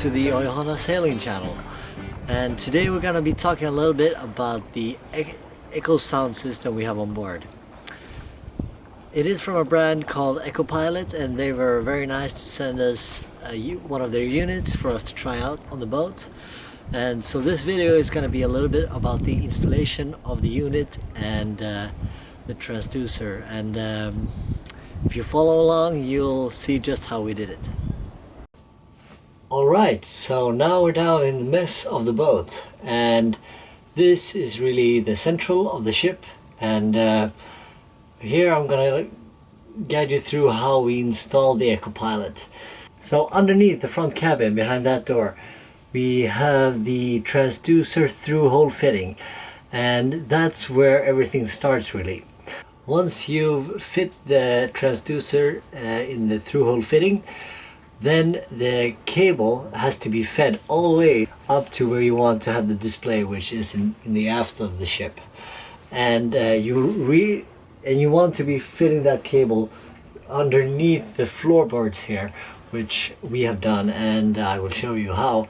to the Oyahana Sailing Channel, and today we're going to be talking a little bit about the Echo sound system we have on board. It is from a brand called Echopilot, and they were very nice to send us one of their units for us to try out on the boat. And so this video is going to be a little bit about the installation of the unit and the transducer, and if you follow along you'll see just how we did it. Alright, so now we're down in the mess of the boat, and this is really the central of the ship, and here I'm gonna guide you through how we install the Echopilot. So underneath the front cabin, behind that door, we have the transducer through-hole fitting, and that's where everything starts really. Once you've fit the transducer in the through-hole fitting, then the cable has to be fed all the way up to where you want to have the display, which is in the aft of the ship. And you want to be fitting that cable underneath the floorboards here, which we have done, and I will show you how.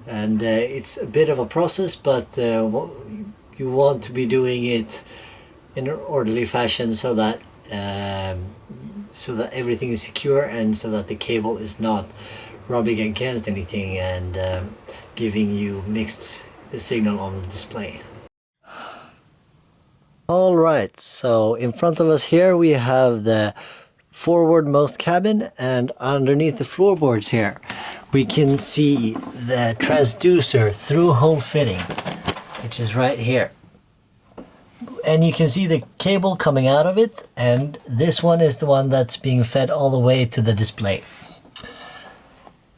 And it's a bit of a process, but you want to be doing it in an orderly fashion so that everything is secure, and so that the cable is not rubbing against anything and giving you mixed signal on the display. Alright, so in front of us here we have the forwardmost cabin, and underneath the floorboards here we can see the transducer through-hole fitting, which is right here. And you can see the cable coming out of it, and this one is the one that's being fed all the way to the display.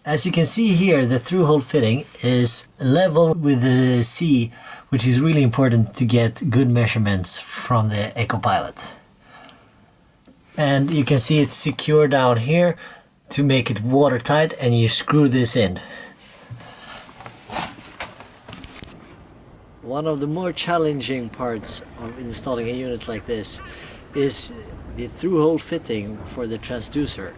As you can see here, the through-hole fitting is level with the sea, which is really important to get good measurements from the Echopilot. And you can see it's secure down here to make it watertight, and you screw this in. One of the more challenging parts of installing a unit like this is the through-hole fitting for the transducer.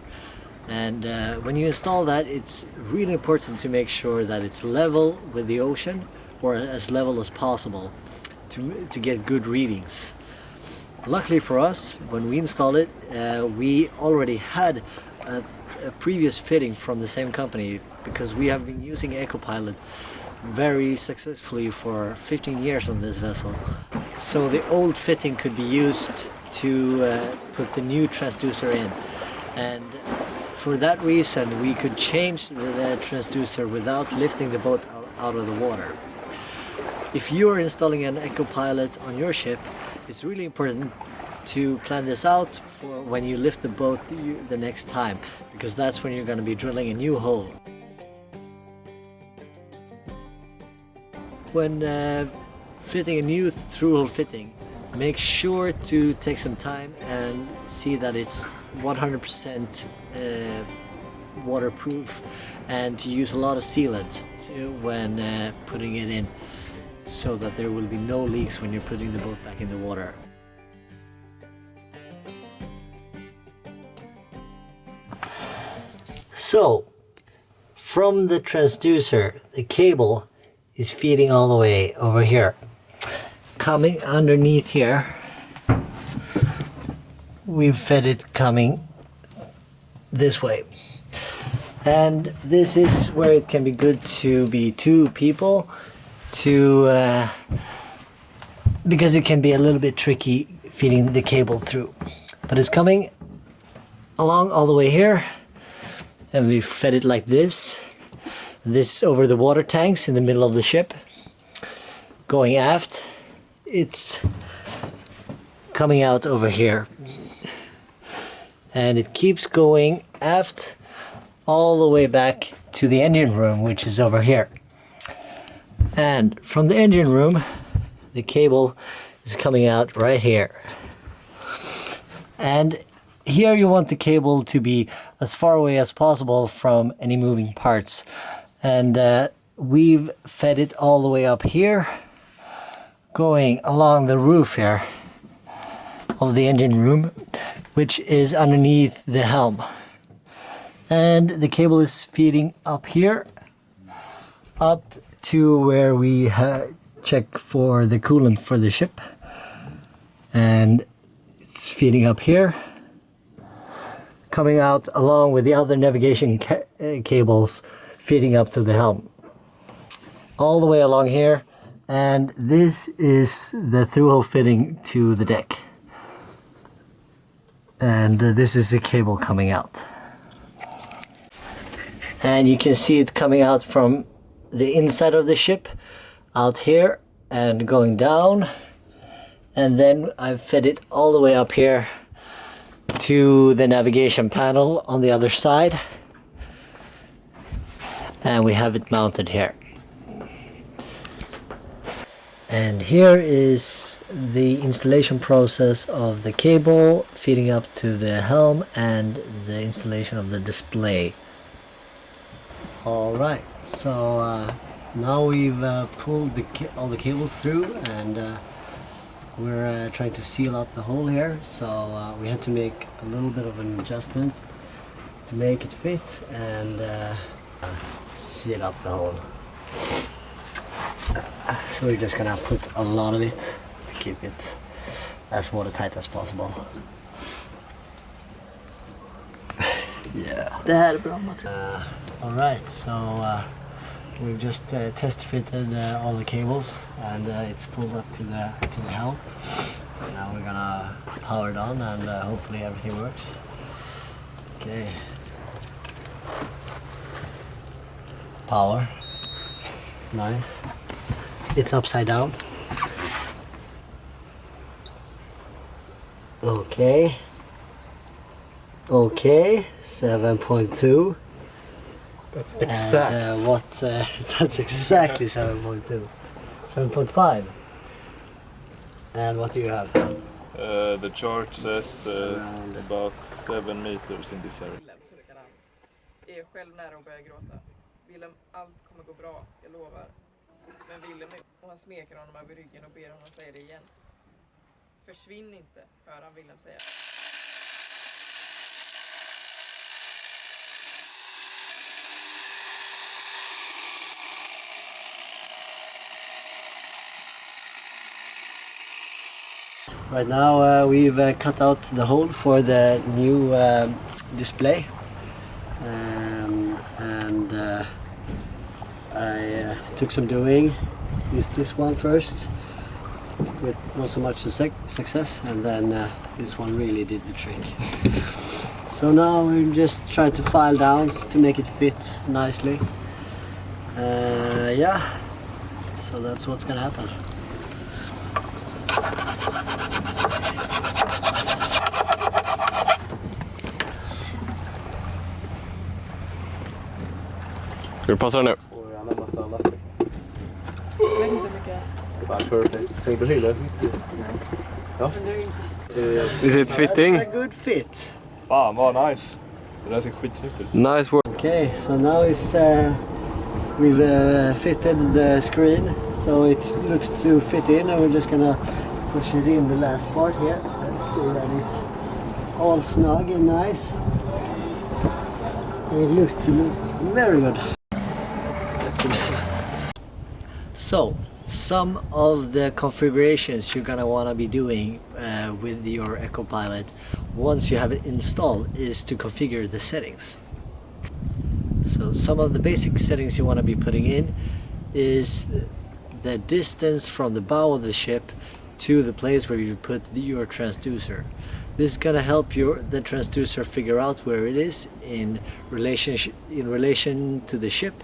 And when you install that, it's really important to make sure that it's level with the ocean, or as level as possible, to get good readings. Luckily for us, when we installed it, we already had a previous fitting from the same company, because we have been using Echopilot very successfully for 15 years on this vessel. So the old fitting could be used to put the new transducer in, and for that reason we could change the transducer without lifting the boat out of the water. If you are installing an Echopilot on your ship, it's really important to plan this out for when you lift the boat the next time, because that's when you're going to be drilling a new hole. When fitting a new through-hole fitting, make sure to take some time and see that it's 100% waterproof, and to use a lot of sealant when putting it in, so that there will be no leaks when you're putting the boat back in the water. So, from the transducer, the cable is feeding all the way over here. Coming underneath here, we've fed it coming this way. And this is where it can be good to be two people, because it can be a little bit tricky feeding the cable through. But it's coming along all the way here, and we fed it like this. This over the water tanks in the middle of the ship. Going aft, it's coming out over here, and it keeps going aft all the way back to the engine room, which is over here. And from the engine room, the cable is coming out right here. And here you want the cable to be as far away as possible from any moving parts. And we've fed it all the way up here, going along the roof here of the engine room, which is underneath the helm. And the cable is feeding up here up to where we check for the coolant for the ship, and it's feeding up here, coming out along with the other navigation cables feeding up to the helm all the way along here, and this is the through-hole fitting to the deck, and this is the cable coming out, and you can see it coming out from the inside of the ship out here and going down, and then I've fed it all the way up here to the navigation panel on the other side, and we have it mounted here. And here is the installation process of the cable feeding up to the helm and the installation of the display. Alright, so now we've pulled all the cables through, and we're trying to seal up the hole here, so we had to make a little bit of an adjustment to make it fit and seal up the hole. So we're just gonna put a lot of it to keep it as watertight as possible. Yeah. Det här är bra material. Alright, so we've just test fitted all the cables, and it's pulled up to the helm. Now we're gonna power it on, and hopefully everything works. Okay. Power. Nice. It's upside down. Okay. Okay, 7.2. That's exact. And, that's exactly 7.2. 7.5. And what do you have? The chart says about 7 meters in this area. Jag är själv nära att börja gråta. Willem, allt kommer gå bra, jag lovar. Men Willem, och han smeker honom över ryggen och ber honom säga det igen. Försvinn inte, hör han Willem säga. Right now we've cut out the hole for the new display, and I took some doing, used this one first with not so much success, and then this one really did the trick. So now we just try to file down to make it fit nicely. Yeah, so that's what's gonna happen. Ska du passa den nu? Jag vet inte hur mycket. Perfect. Säg på hela. Ja. Is it fitting? That's a good fit. Fan vad nice. Det där ser skitsnyggt ut. Nice work. Okay, so now we've fitted the screen, so it looks to fit in, and we're just gonna push it in the last part here. Let's see that it's all snug and nice. And it looks to look very good. So, some of the configurations you're gonna wanna be doing with your Echopilot once you have it installed is to configure the settings. So some of the basic settings you want to be putting in is the distance from the bow of the ship to the place where you put your transducer. This is going to help the transducer figure out where it is in relation to the ship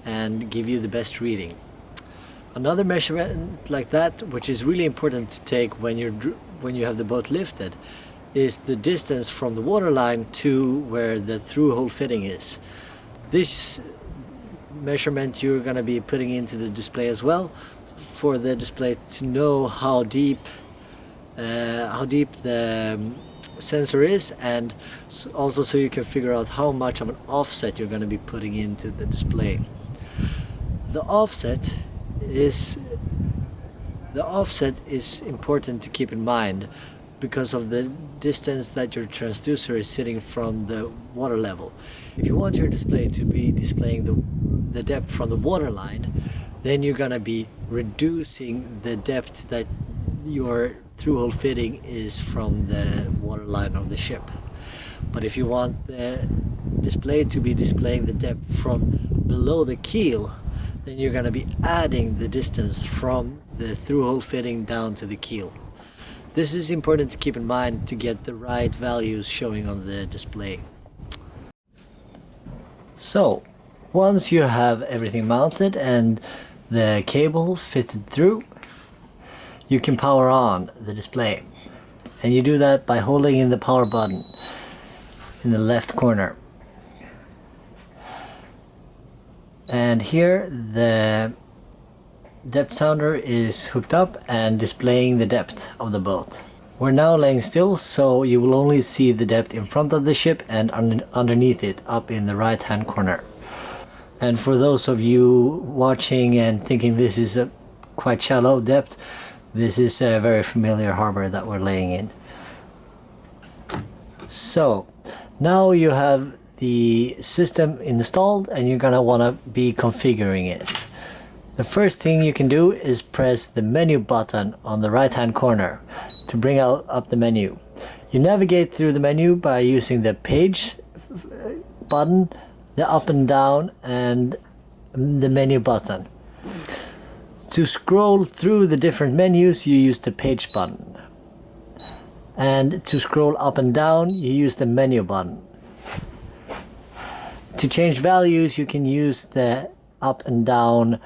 and give you the best reading. Another measurement like that, which is really important to take when you have the boat lifted, is the distance from the waterline to where the through-hole fitting is. This measurement you're going to be putting into the display as well, for the display to know how deep the sensor is, and also so you can figure out how much of an offset you're going to be putting into the display. The offset is important to keep in mind because of the distance that your transducer is sitting from the water level. If you want your display to be displaying the depth from the waterline, then you're gonna be reducing the depth that your through-hole fitting is from the waterline of the ship. But if you want the display to be displaying the depth from below the keel, then you're gonna be adding the distance from the through-hole fitting down to the keel. This is important to keep in mind to get the right values showing on the display. So, once you have everything mounted and the cable fitted through, you can power on the display. And you do that by holding in the power button in the left corner. And here the depth sounder is hooked up and displaying the depth of the boat. We're now laying still, so you will only see the depth in front of the ship and underneath it up in the right hand corner. And for those of you watching and thinking this is a quite shallow depth, this is a very familiar harbor that we're laying in. So now you have the system installed and you're gonna want to be configuring it. The first thing you can do is press the menu button on the right hand corner to bring up the menu. You navigate through the menu by using the page button, the up and down, and the menu button. To scroll through the different menus, you use the page button. And to scroll up and down, you use the menu button. To change values, you can use the up and down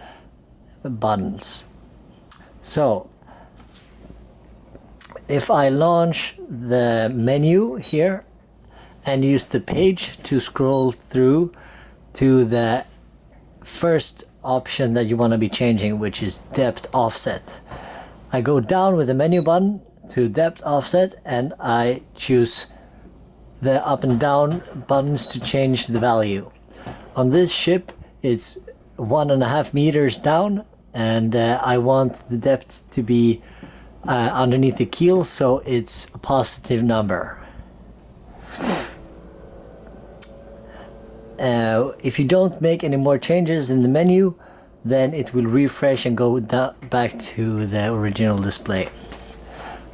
buttons. So, if I launch the menu here and use the page to scroll through to the first option that you want to be changing, which is depth offset, I go down with the menu button to depth offset and I choose the up and down buttons to change the value. On this ship it's 1.5 meters down, and I want the depth to be underneath the keel, so it's a positive number. If you don't make any more changes in the menu, then it will refresh and go back to the original display.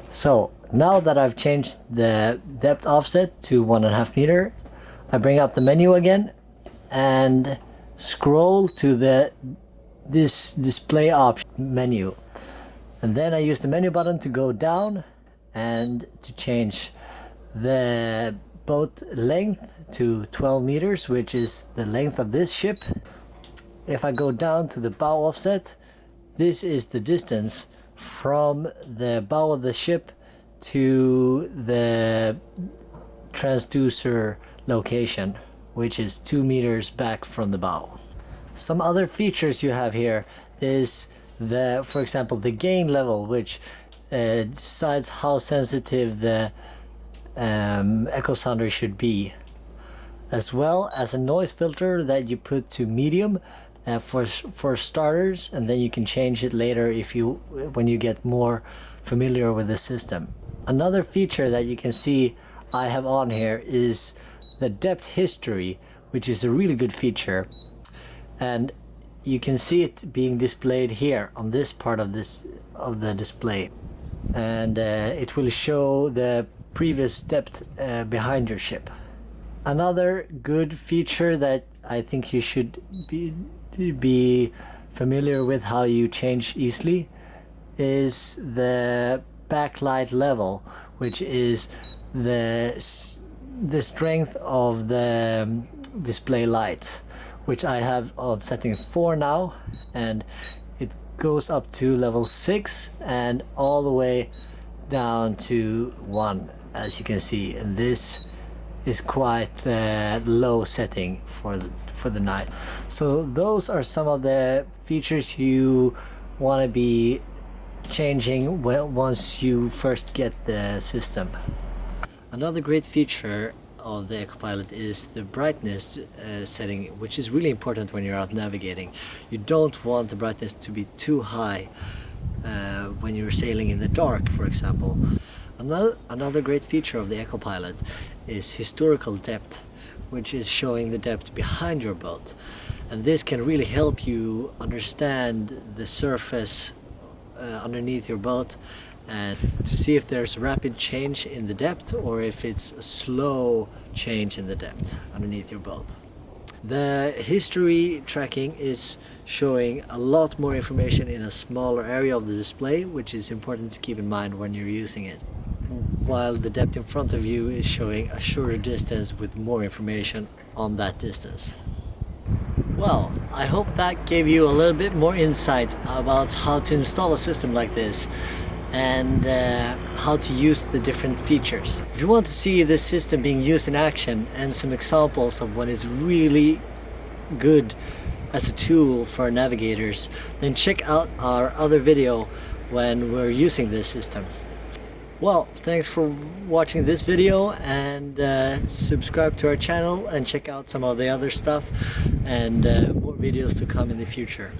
So now that I've changed the depth offset to 1.5 meter, I bring up the menu again and scroll to this display option menu, and then I use the menu button to go down and to change the boat length to 12 meters, which is the length of this ship. If I go down to the bow offset, this is the distance from the bow of the ship to the transducer location, which is 2 meters back from the bow. Some other features you have here is for example, the gain level, which decides how sensitive the echo sounder should be, as well as a noise filter that you put to medium for starters, and then you can change it later when you get more familiar with the system. Another feature that you can see I have on here is the depth history, which is a really good feature, and you can see it being displayed here on this part of the display, and it will show the previous depth behind your ship. Another good feature that I think you should be familiar with how you change easily is the backlight level, which is the strength of the display light, which I have on setting 4 now, and it goes up to level 6 and all the way down to 1, as you can see, and this is quite low setting for the night. So those are some of the features you want to be changing once you first get the system. Another great feature of the Echopilot is the brightness setting, which is really important when you're out navigating. You don't want the brightness to be too high when you're sailing in the dark, for example. Another great feature of the Echopilot is historical depth, which is showing the depth behind your boat. and this can really help you understand the surface underneath your boat and to see if there's rapid change in the depth or if it's a slow change in the depth underneath your boat. The history tracking is showing a lot more information in a smaller area of the display, which is important to keep in mind when you're using it, while the depth in front of you is showing a shorter distance with more information on that distance. Well, I hope that gave you a little bit more insight about how to install a system like this and how to use the different features. If you want to see this system being used in action and some examples of when it's really good as a tool for navigators, then check out our other video when we're using this system. Well, thanks for watching this video, and subscribe to our channel and check out some of the other stuff and more videos to come in the future.